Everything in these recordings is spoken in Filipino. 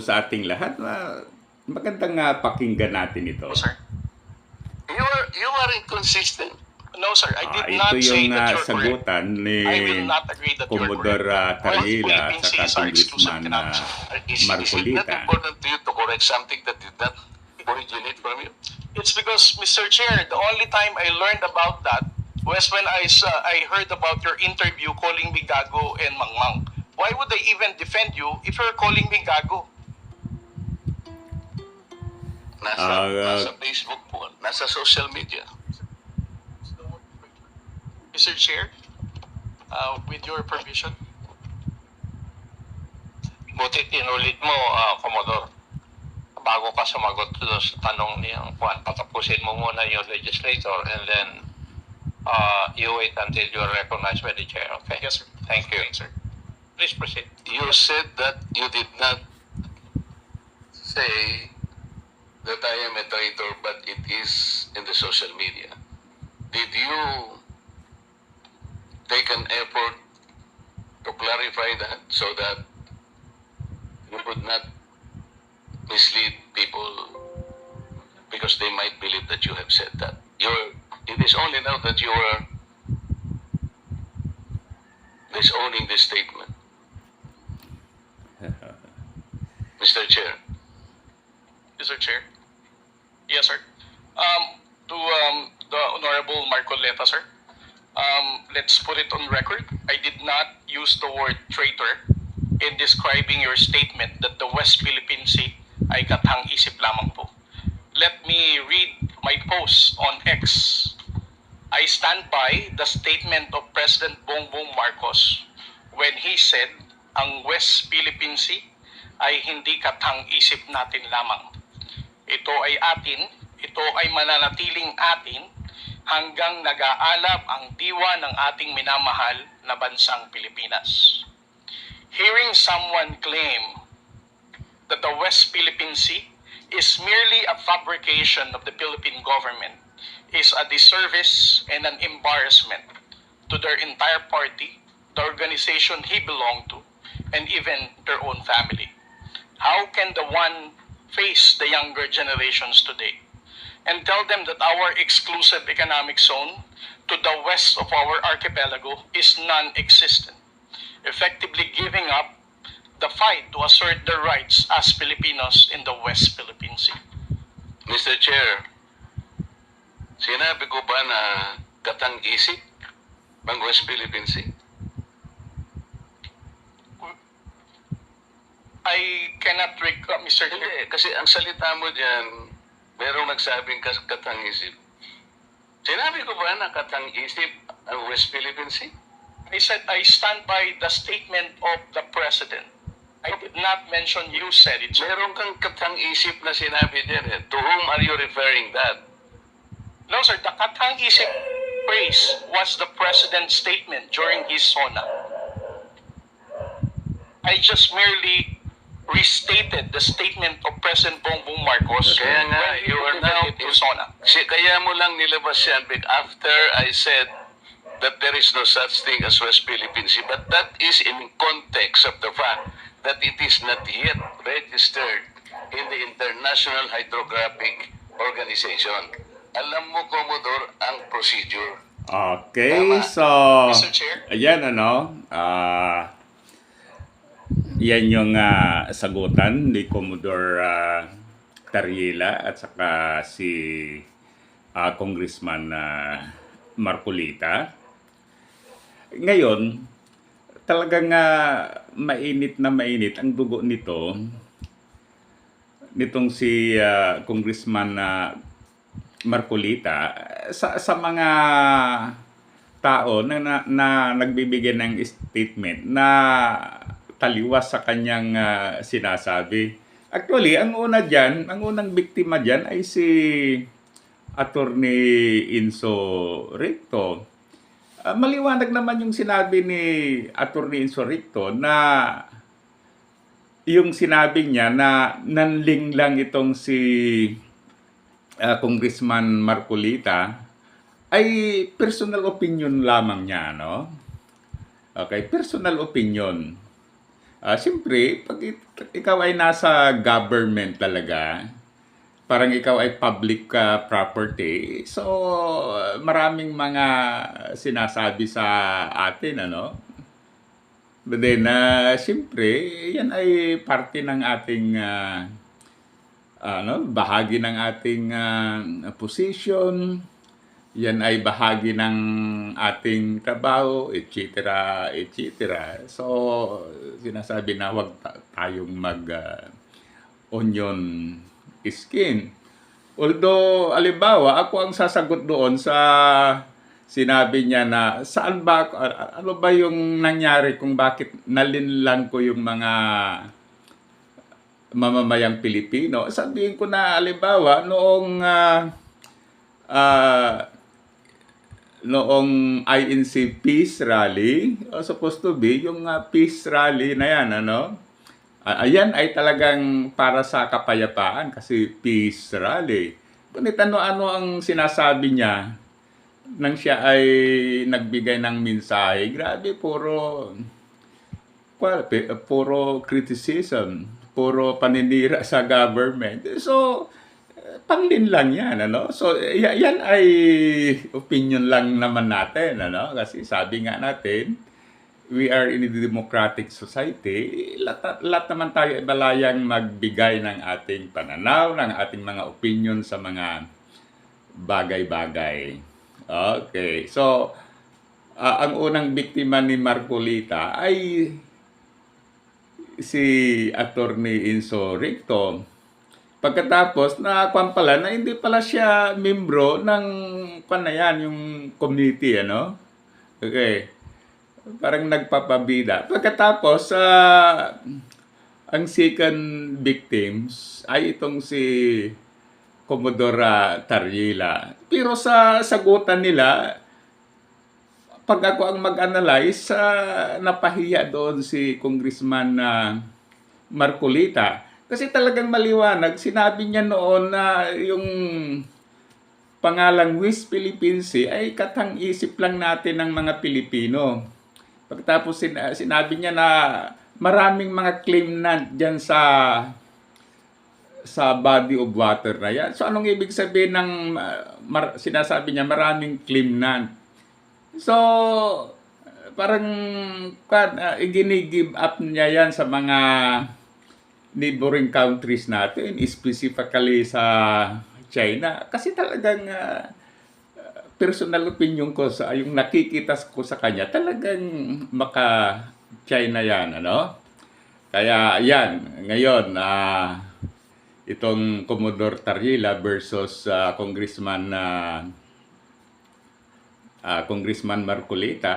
sa ating lahat. Magandang pakinggan natin ito. No, sir. You are inconsistent. No, sir. I did Ito not say yung that you're correct. sagutan ni I will not agree that you're Commodore correct. Tarriela at Philippine saka seas are exclusive Congressman economic zone. Is it not Marcolita. important to you to correct something that did not originate from you? It's because, Mr. Chair, the only time I learned about that was when I heard about your interview calling me Gago and Mangmang. Why would I even defend you if you're calling me Gago? Nasa Facebook po, nasa social media. Mr. Chair, with your permission. Buti tinulit mo, Commodore. Bago ka sumagot sa tanong niyang Juan, patapusin mo muna yung legislator and then you wait until you are recognized by the chair. Okay? Yes, sir. Thank you. Sir. Please proceed. You said that you did not say that I am a traitor, but it is in the social media. Did you take an effort to clarify that so that you would not mislead people because they might believe that you have said that? It is only now that you are disowning this statement. Mr. Chair. Mr. Chair. Yes, sir. To the Honorable Marcoleta, sir. Let's put it on record. I did not use the word traitor in describing your statement that the West Philippine Sea ay katang-isip lamang po. Let me read my post on X. I stand by the statement of President Bongbong Marcos when he said ang West Philippine Sea ay hindi katang-isip natin lamang. Ito ay atin, ito ay mananatiling atin hanggang nag-aalab ang diwa ng ating minamahal na bansang Pilipinas. Hearing someone claim that the West Philippine Sea is merely a fabrication of the Philippine government is a disservice and an embarrassment to their entire party, the organization he belonged to, and even their own family. How can the one face the younger generations today and tell them that our exclusive economic zone to the west of our archipelago is non-existent, effectively giving up the fight to assert their rights as Filipinos in the West Philippine Sea? Mr. Chair, sinabi ko ba na katang-isip ang West Philippine Sea? I cannot recall, Mr. Chair. Hindi, kasi ang salita mo dyan, merong nagsabing katang-isip. Sinabi ko ba na katang-isip ang West Philippine Sea? I said I stand by the statement of the President. I did not mention you said it. Meron kang katang-isip na sinabi din eh. To whom are you referring that? No, sir. The katang-isip phrase was the President's statement during his SONA. I just merely restated the statement of President Bongbong Marcos. Kaya nga, you are now to SONA. Kaya mo lang nilabas yan after I said that there is no such thing as West Philippine Sea. But that is in context of the fact that it is not yet registered in the International Hydrographic Organization. Alam mo, Commodore, ang procedure. Okay, so Mr. Chair? ayan yan yung sagutan ni Commodore Tarriela at saka si Congressman Marcolita. Ngayon, talagang mainit na mainit ang dugo nitong si Congressman Marcolita sa mga tao na nagbibigay ng statement na taliwas sa kanyang sinasabi. Actually, ang unang biktima diyan ay si Attorney Inso Ricto. Maliwanag naman yung sinabi ni Attorney Inso Ricto na yung sinabi niya na nanling lang itong si Congressman Marcolita ay personal opinion lamang niya, no? Okay, personal opinion. Siyempre, pag ikaw ay nasa government talaga, parang ikaw ay public property, so maraming mga sinasabi sa atin, ano? But then, siyempre, yan ay parte ng ating bahagi ng ating position, yan ay bahagi ng ating trabaho, etc., etc. So, sinasabi na huwag tayong onion skin. Although, alimbawa, ako ang sasagot doon sa sinabi niya na saan ba, ano ba yung nangyari kung bakit nalinlang ko yung mga mamamayang Pilipino. Sabihin ko na, alimbawa, noong INC Peace Rally, supposed to be, yung Peace Rally na yan, ano? Ayan ay talagang para sa kapayapaan kasi Peace Rally. Ngunit ano-ano ang sinasabi niya nang siya ay nagbigay ng mensahe. Grabe, puro criticism, puro paninira sa government. So, panglin lang yan, ano? So, yan ay opinion lang naman natin, ano? Kasi sabi nga natin, we are in a democratic society, lahat naman tayo ay balayang magbigay ng ating pananaw, ng ating mga opinion sa mga bagay-bagay. Okay, so, ang unang biktima ni Marcolita ay si Attorney Enzo Ricto. Pagkatapos, nakakuan pala na hindi pala siya membro ng yung community, ano? Okay. Parang nagpapabida. Pagkatapos, ang second victims ay itong si Commodore Tarrila. Pero sa sagutan nila, pag ako ang mag-analyze, napahiya doon si Congressman Marcolita. Kasi talagang maliwanag, sinabi niya noon na yung pangalang West Philippine Sea ay katang-isip lang natin ng mga Pilipino. Pagkatapos sinabi niya na maraming mga claimant dyan sa body of water na yan. So anong ibig sabihin ng sinasabi niya maraming claimant? So parang igini-give up niya yan sa mga neighboring countries natin, specifically sa China. Kasi talagang personal opinion ko sa yung nakikita ko sa kanya, talagang maka-China yan, ano? Kaya yan, ngayon, itong Commodore Tarrila versus Congressman Marcolita,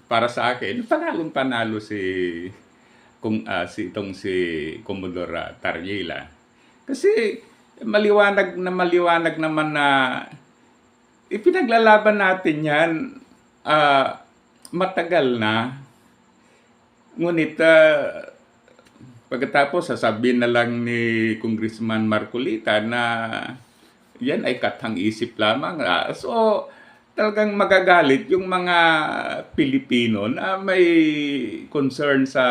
para sa akin, panalong-panalo si Commodore Tarrila. Kasi maliwanag naman na ipinaglalaban natin yan matagal na. Ngunit pagkatapos sasabihin na lang ni Congressman Marcolita na yan ay katang-isip lamang. So talagang magagalit yung mga Pilipino na may concern sa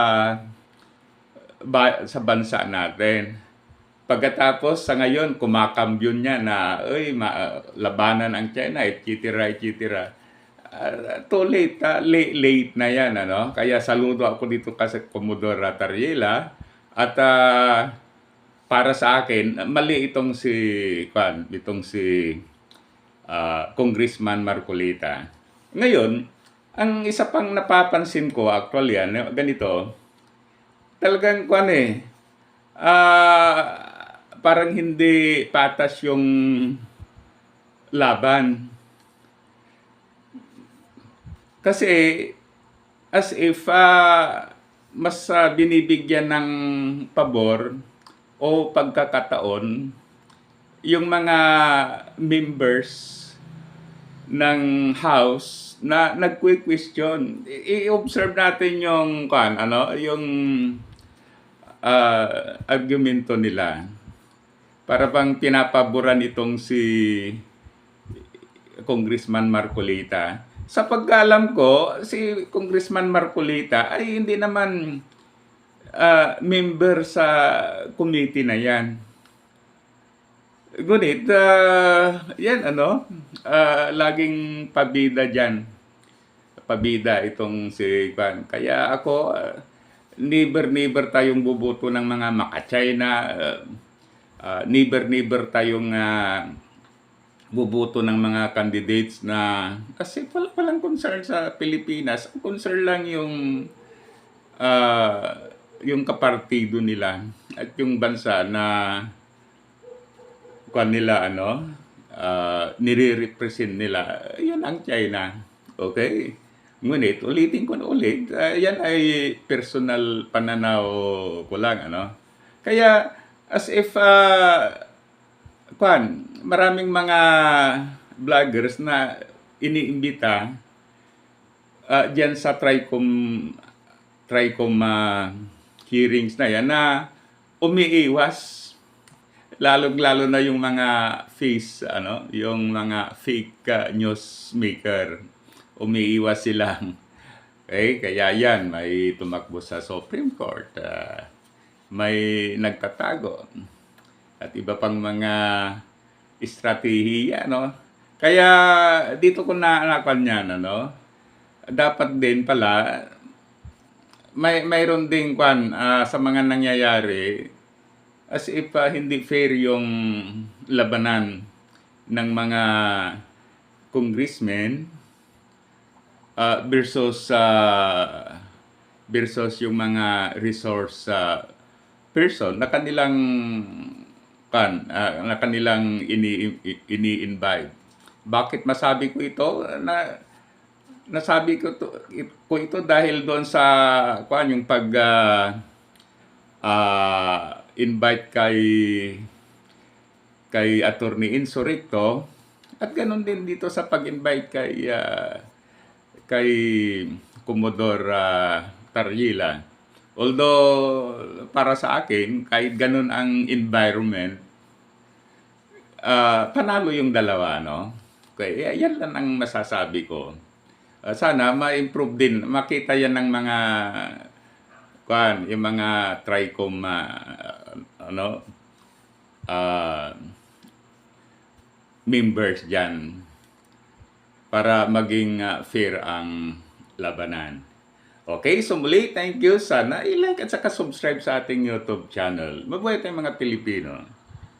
bansa natin. Pagkatapos sa ngayon, kumakambyon niya na labanan ang China, etc., etc. Too late, late na yan, ano? Kaya saludo ako dito kasi Commodore Tarrila. At para sa akin, mali itong si Congressman Marcolita. Ngayon, ang isa pang napapansin ko actually, ganito, talagang parang hindi patas yung laban. Kasi as if mas binibigyan ng pabor o pagkakataon yung mga members ng House na nagque-question. I-observe natin yung yung argumento nila. Para bang pinapaboran itong si Congressman Marcolita. Sa pagkaalam ko, si Congressman Marcolita ay hindi naman member sa committee na yan. Ngunit, yan laging pabida dyan. Pabida itong si Juan. Kaya ako, never tayong bubuto ng mga maka-China, never tayong bubuto ng mga candidates na kasi walang concern sa Pilipinas. Ang concern lang yung kapartido nila at yung bansa na nila nire-represent nila. Yan ang China. Okay? Ngunit, ulitin ko na ulit, yan ay personal pananaw ko lang, Kaya, as if, maraming mga vloggers na iniimbita diyan sa TRICOM hearings na yan na umiiwas, lalo na yung mga yung mga fake news maker, umiiwas sila. Okay, kaya yan, may tumakbo sa Supreme Court, may nagtatago, at iba pang mga estratehiya, Kaya dito ko naanakan yan, dapat din pala mayroon ding sa mga nangyayari, as if hindi fair yung labanan ng mga congressmen versus yung mga resource person na kanilang ini-invite. Bakit masabi ko ito? Nasabi ko ito dahil doon sa yung pag invite kay Attorney Insurrecto, at ganun din dito sa pag-invite kay Commodore Tarrila. Although para sa akin, kahit ganun ang environment, panalo yung dalawa, Kaya yan lang ang masasabi ko. Sana ma-improve din, makita yan ng mga yung mga TRICOM members dyan para maging fair ang labanan. Okay, so muli, thank you. Sana i-like at saka subscribe sa ating YouTube channel. Mabuhay tayong mga Pilipino.